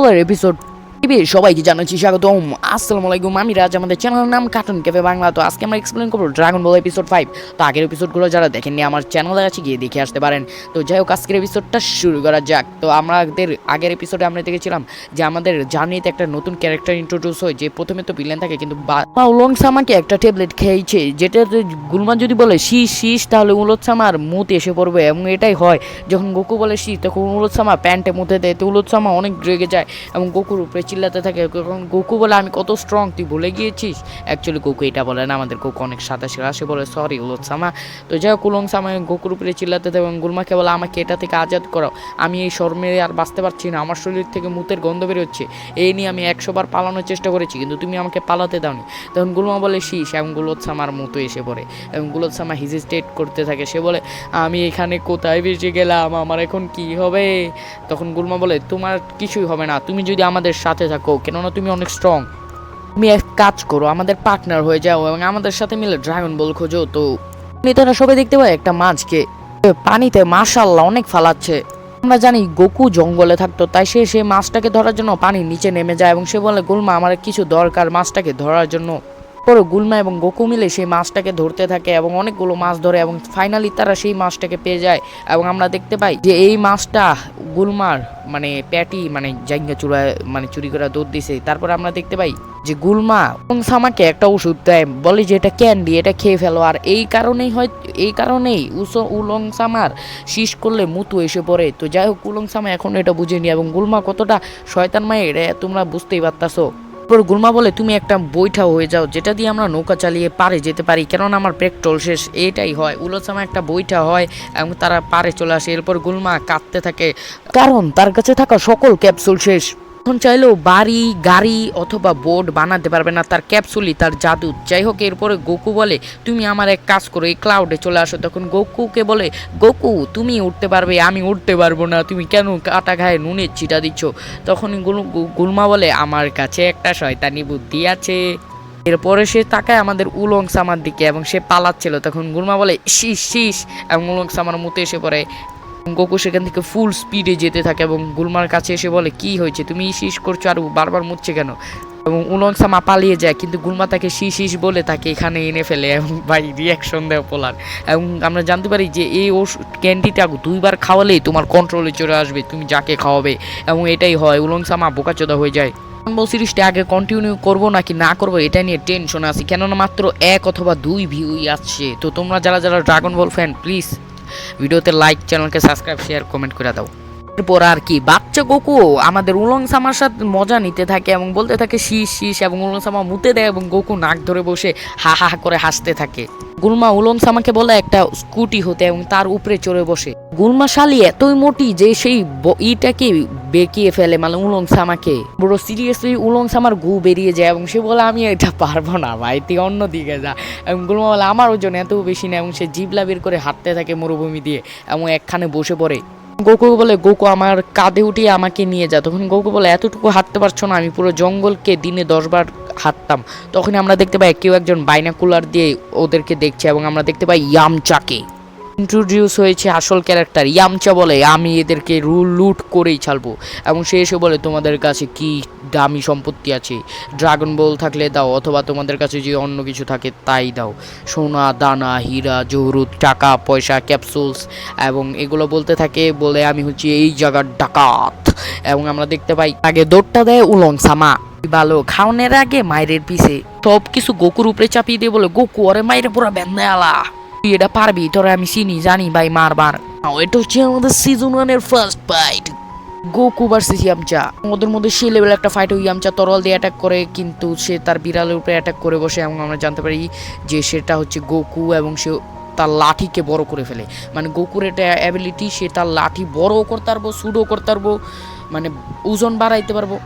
বলের এপিসোড সবাইকে জানাচ্ছি স্বাগতম। আসসালামু আলাইকুম, আমি রাজ। আমাদের চ্যানেলের নাম কার্টুন ক্যাফে বাংলা। তো আজকে আমরা এক্সপ্লেন করবো ড্রাগন বল এপিসোড 5। তো আগের এপিসোডগুলো যারা দেখেননি আমার চ্যানেলে আছে, গিয়ে দেখে আসতে পারেন। তো যাই হোক, আজকের এপিসোডটা শুরু করা যাক। তো আমাদের আগের এপিসোডে আমরা দেখেছিলাম যে আমাদের জার্নিতে একটা নতুন ক্যারেক্টার ইন্ট্রোডিউস হয়, যে প্রথমে তো ভিলেন থাকে, কিন্তু উলং সামাকে একটা ট্যাবলেট খেয়েছে, যেটা গুলমান যদি বলে শীষ শীষ, তাহলে উলট সামার মুতে এসে পড়বে। এবং এটাই হয়, যখন গোকু বলে শীষ, তখন উলট সামা প্যান্টে মুতে দেয়। তো উলট সামা অনেক রেগে যায় এবং গোকুর উপরে চিল্লাতে থাকে। গোকু বলে আমি কত স্ট্রং, তুই ভুলে গিয়েছিস। অ্যাকচুয়ালি গোকু এটা বলে না, আমাদের গোকু অনেক সাদা সেরা, সে বলে সরি উলট সামা। তো যাই হোক, উলং সামা গোকুর উপরে চিল্লাতে থাকে এবং গুলমাকে বলে আমাকে এটা থেকে আজাদ করাও, আমি এই শর্মে আর বাঁচতে পারছি না, আমার শরীর থেকে মুতের গন্ধ বেরোচ্ছে। এই নিয়ে আমি 100 বার পালানোর চেষ্টা করেছি, কিন্তু তুমি আমাকে পালাতে দাওনি। তখন গুলমা বলে শীষ, এবং গুলত সামার মুতো এসে পড়ে এবং গুলত সামা হেজিটেট করতে থাকে। সে বলে আমি এখানে কোথায় বেঁচে গেলাম, আমার এখন কি হবে। তখন গুলমা বলে তোমার কিছুই হবে না, তুমি যদি আমাদের সাথে থাকো, কেননা তুমি অনেক স্ট্রং। তুমি এক কাজ করো, আমাদের পার্টনার হয়ে যাও এবং আমাদের সাথে মিলে ড্রাগন বল খোঁজো। তো তারা সবাই দেখতে পায় একটা মাছকে পানিতে মাশাআল্লাহ অনেক ফালাচ্ছে। আমরা জানি গোকু জঙ্গলে থাকতো, তাই সে মাছটাকে ধরার জন্য পানির নিচে নেমে যায় এবং সে বলে গুলমা আমার কিছু দরকার মাছটাকে ধরার জন্য। পরে গুলমা এবং গোকু মিলে সেই মাছটাকে ধরতে থাকে এবং অনেকগুলো মাছ ধরে এবং ফাইনালি তারা সেই মাছটাকে পেয়ে যায়। এবং আমরা দেখতে পাই যে এই মাছটা গুলমার মানে প্যাটি মানে জাইঙ্গা চূড়ায় মানে চুরি করে দৌড় দিছে। তারপর আমরা দেখতে পাই যে গুলমা উলং সামাকে একটা ওষুধ দেয়, বলে যে এটা ক্যান্ডি, এটা খেয়ে ফেলো। আর এই কারণেই উলং সামার শীষ করলে মুতু এসে পড়ে। তো যাই হোক, উলং সামা এখন এটা বুঝেনি এবং গুলমা কতটা শয়তান মায়ের তোমরা বুঝতেই পারতাছো। গুলমা বলে তুমি একটা বৈঠা হয়ে যাও, যেটা দিয়ে আমরা নৌকা চালিয়ে পারে যেতে পারি, কেননা আমার পেট্রোল শেষ। এটাই হয়, উলসামা একটা বৈঠা হয় এবং তারা পারে চলে আসে। এরপর গুলমা কাঁদতে থাকে, কারণ তার কাছে থাকা সকল ক্যাপসুল শেষ। এখন চাইলেও বাড়ি গাড়ি অথবা বোট বানাতে পারবে না, তার ক্যাপসুলই তার জাদু। যাই হোক, এরপরে গোকু বলে তুমি আমার এক কাজ করো, এই ক্লাউডে চলে আসো। তখন গোকুকে বলে গোকু তুমি উঠতে পারবে, আমি উঠতে পারবো না, তুমি কেন কাটা ঘায়ে নুনের ছিটা দিচ্ছ। তখন গুলমা বলে আমার কাছে একটা শয়তানি বুদ্ধি আছে। এরপরে সে তাকায় আমাদের উলং সামার দিকে এবং সে পালাচ্ছিল। তখন গুলমা বলে শীষ শীষ এবং উলং সামার মুতে এসে পড়ে। গোকু সেখান থেকে ফুল স্পিডে যেতে থাকে এবং গুলমার কাছে এসে বলে কি হয়েছে, তুমি শীষ করছো আর বারবার মুচ্ছে কেন। এবং উলং সামা পালিয়ে যায়, কিন্তু গুলমা তাকে শীষ বলে তাকে এখানে এনে ফেলে এবং ভাই রিয়াকশন দেয় পোলার। এবং আমরা জানতে পারি যে এই ক্যান্ডিটা 2 বার খাওয়ালেই তোমার কন্ট্রোলে চলে আসবে, তুমি যাকে খাওয়াবে। এবং এটাই হয়, উলং সামা বোকাচোদা হয়ে যায়। সিরিজটা আগে কন্টিনিউ করবো নাকি না করবো এটা নিয়ে টেনশন আছে, কেননা মাত্র 1 অথবা 2 ভিউই আসছে। তো তোমরা যারা ড্রাগন বল ফ্যান, প্লিজ ভিডিওতে লাইক, চ্যানেলকে সাবস্ক্রাইব, শেয়ার, কমেন্ট করে দাও। এরপর আর কি, বাচ্চা গোকু আমাদের উলং সামার সাথে মজা নিতে থাকে এবং বলতে থাকে শীষ শীষ এবং উলং সামা মুতে দেয় এবং গোকু নাক ধরে বসে হা হা করে হাসতে থাকে। গুলমা উলং সামাকে বলে একটা স্কুটি হতে এবং তার উপরে চড়ে বসে। গুলমা শালি এতই মোটি যে সেই ইটাকে বেঁকিয়ে ফেলে, মানে উলং সামাকে। বড় সিরিয়াসলি উলং সামার গু বেরিয়ে যায় এবং সে বলে আমি এটা পারবো না ভাই, তুই অন্যদিকে যা। এবং গুলমা বলে আমার ওজন এত বেশি না এবং সে জিবলা বের করে হাঁটতে থাকে মরুভূমি দিয়ে এবং একখানে বসে পড়ে। গোকু বলে গোকু আমার কাঁধে উঠিয়ে আমাকে নিয়ে যা। তখন গোকু বলে এতটুকু হাঁটতে পারছো না, আমি পুরো জঙ্গলকে দিনে 10 বার হাঁটতাম। তখনই আমরা দেখতে পাই কেউ একজন বাইনাকুলার দিয়ে ওদেরকে দেখছে এবং আমরা দেখতে পাই ইয়ামচাকে ইন্ট্রোডিউস হয়েছে আসল ক্যারেক্টার। ইয়ামচা বলে আমি এদেরকে লুট করেই ছাড়বো এবং সে এসে বলে তোমাদের কাছে কি দামি সম্পত্তি আছে, ড্রাগন বল থাকলে দাও অথবা তোমাদের কাছে যে অন্য কিছু থাকে তাই দাও, সোনা দানা হীরা জহরুত টাকা পয়সা ক্যাপসুলস। এবং এগুলো বলতে থাকে, বলে আমি হচ্ছে এই জায়গার ডাকাত। এবং আমরা দেখতে পাই আগে দৌড়টা দেয় উলং সামা, ভালো খাওয়ানোর আগে মায়ের পিছে সব কিছু গোকুর উপরে চাপিয়ে দিয়ে বলে গোকু আরে মায়ের পুরো বেন্দায়ালা, তুই এটা পারবি, তোরা আমি চিনি জানি ভাই মারবার। এটা হচ্ছে আমাদের সিজন 1 এর ফার্স্ট ফাইট, গোকু ভার্সেস ইয়ামচা। ওদের মধ্যে সেই লেভেল একটা ফাইট হয়। ইয়ামচা তরল দিয়ে অ্যাটাক করে, কিন্তু সে তার বিড়ালের উপরে অ্যাটাক করে বসে এবং আমরা জানতে পারি যে সেটা হচ্ছে গোকু এবং সে তার লাঠিকে বড় করে ফেলে। মানে গোকুর এটা অ্যাবিলিটি, সে তার লাঠি বড়ও করতে পারবো, ছোটও করতে পারবো, মানে ওজন বাড়াইতে পারবো।